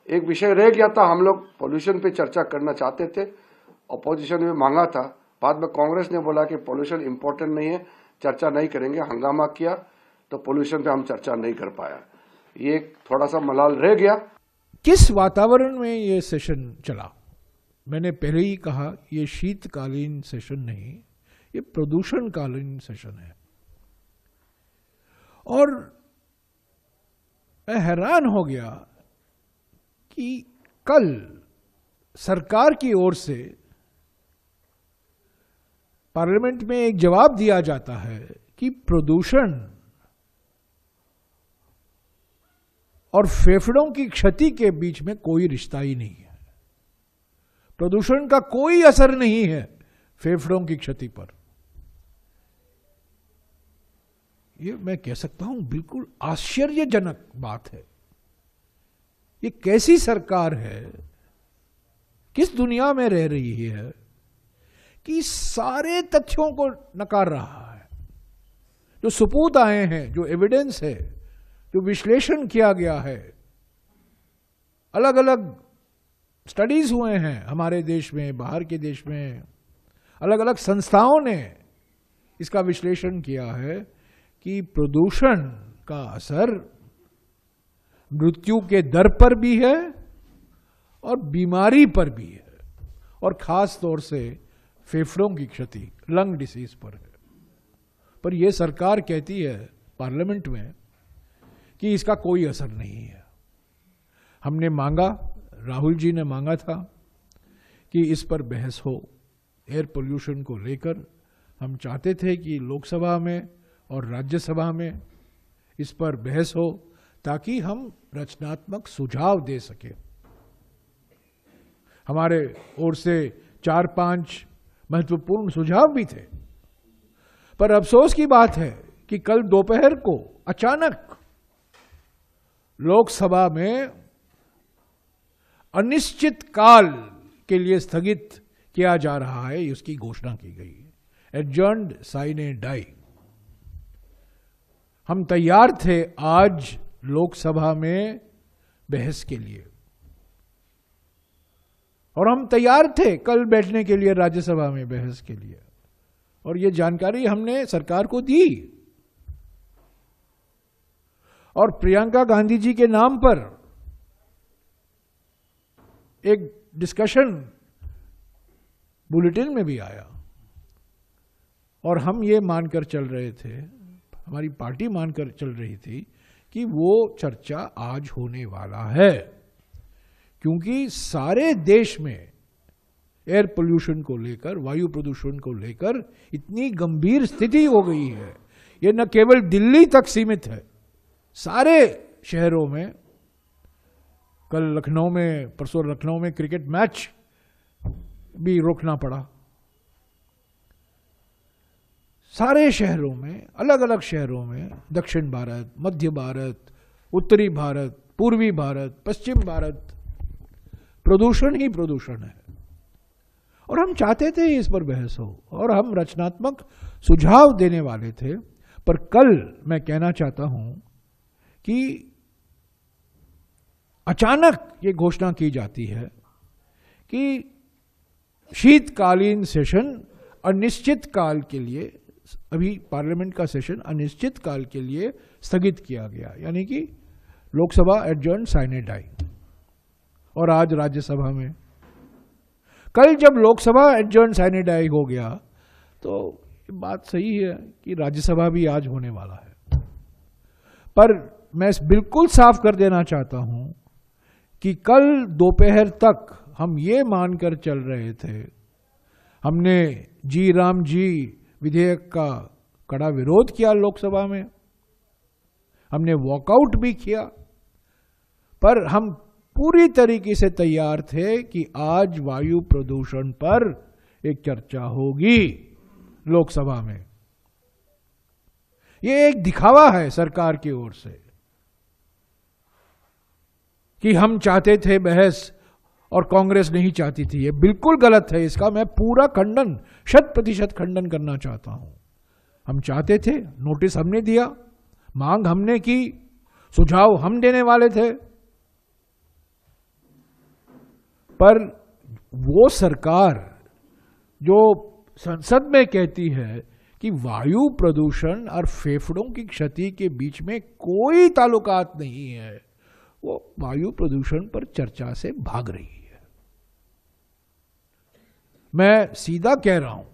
एक विषय रह गया था, हम लोग पोल्यूशन पे चर्चा करना चाहते थे, अपोजिशन में मांगा था, बाद में कांग्रेस ने बोला कि पोल्यूशन इंपॉर्टेंट नहीं है, चर्चा नहीं करेंगे, हंगामा किया तो पोल्यूशन पे हम चर्चा नहीं कर पाया। ये थोड़ा सा मलाल रह गया। किस वातावरण में ये सेशन चला? मैंने पहले ही कहा, ये शीतकालीन सेशन नहीं, ये प्रदूषणकालीन सेशन है। और मैं हैरान हो गया कि कल सरकार की ओर से पार्लियामेंट में एक जवाब दिया जाता है कि प्रदूषण और फेफड़ों की क्षति के बीच में कोई रिश्ता ही नहीं है। प्रदूषण का कोई असर नहीं है फेफड़ों की क्षति पर। ये मैं कह सकता हूं बिल्कुल आश्चर्यजनक बात है। ये कैसी सरकार है, किस दुनिया में रह रही है कि सारे तथ्यों को नकार रहा है। जो सबूत आए हैं, जो एविडेंस है, जो विश्लेषण किया गया है, अलग अलग स्टडीज हुए हैं हमारे देश में, बाहर के देश में, अलग अलग संस्थाओं ने इसका विश्लेषण किया है कि प्रदूषण का असर मृत्यु के दर पर भी है और बीमारी पर भी है, और खास तौर से फेफड़ों की क्षति, लंग डिसीज पर है। पर यह सरकार कहती है पार्लियामेंट में कि इसका कोई असर नहीं है। हमने मांगा, राहुल जी ने मांगा था कि इस पर बहस हो, एयर पोल्यूशन को लेकर। हम चाहते थे कि लोकसभा में और राज्यसभा में इस पर बहस हो ताकि हम रचनात्मक सुझाव दे सके। हमारे ओर से 4-5 महत्वपूर्ण सुझाव भी थे, पर अफसोस की बात है कि कल दोपहर को अचानक लोकसभा में अनिश्चित काल के लिए स्थगित किया जा रहा है, उसकी घोषणा की गई है। Adjourned sine die. हम तैयार थे आज लोकसभा में बहस के लिए, और हम तैयार थे कल बैठने के लिए राज्यसभा में बहस के लिए, और ये जानकारी हमने सरकार को दी। और प्रियंका गांधी जी के नाम पर एक डिस्कशन बुलेटिन में भी आया, और हम ये मानकर चल रहे थे, हमारी पार्टी मानकर चल रही थी कि वो चर्चा आज होने वाला है, क्योंकि सारे देश में एयर पोल्यूशन को लेकर, वायु प्रदूषण को लेकर इतनी गंभीर स्थिति हो गई है। ये न केवल दिल्ली तक सीमित है, सारे शहरों में। कल लखनऊ में, परसों लखनऊ में क्रिकेट मैच भी रोकना पड़ा। सारे शहरों में, अलग अलग शहरों में, दक्षिण भारत, मध्य भारत, उत्तरी भारत, पूर्वी भारत, पश्चिम भारत, प्रदूषण ही प्रदूषण है। और हम चाहते थे इस पर बहस हो, और हम रचनात्मक सुझाव देने वाले थे। पर कल मैं कहना चाहता हूं कि अचानक ये घोषणा की जाती है कि शीतकालीन सेशन अनिश्चित काल के लिए, अभी पार्लियामेंट का सेशन अनिश्चित काल के लिए स्थगित किया गया, यानी कि लोकसभा एडजर्न साइने डाई। और आज राज्यसभा में, कल जब लोकसभा एडजर्न साइने डाई हो गया तो बात सही है कि राज्यसभा भी आज होने वाला है। पर मैं बिल्कुल साफ कर देना चाहता हूं कि कल दोपहर तक हम ये मानकर चल रहे थे, हमने जी राम जी विधेयक का कड़ा विरोध किया लोकसभा में, हमने वॉकआउट भी किया, पर हम पूरी तरीके से तैयार थे कि आज वायु प्रदूषण पर एक चर्चा होगी लोकसभा में। यह एक दिखावा है सरकार की ओर से कि हम चाहते थे बहस और कांग्रेस नहीं चाहती थी। यह बिल्कुल गलत है, इसका मैं पूरा खंडन, 100% खंडन करना चाहता हूं। हम चाहते थे, नोटिस हमने दिया, मांग हमने की, सुझाव हम देने वाले थे, पर वो सरकार जो संसद में कहती है कि वायु प्रदूषण और फेफड़ों की क्षति के बीच में कोई ताल्लुकात नहीं है, वो वायु प्रदूषण पर चर्चा से भाग रही है। मैं सीधा कह रहा हूं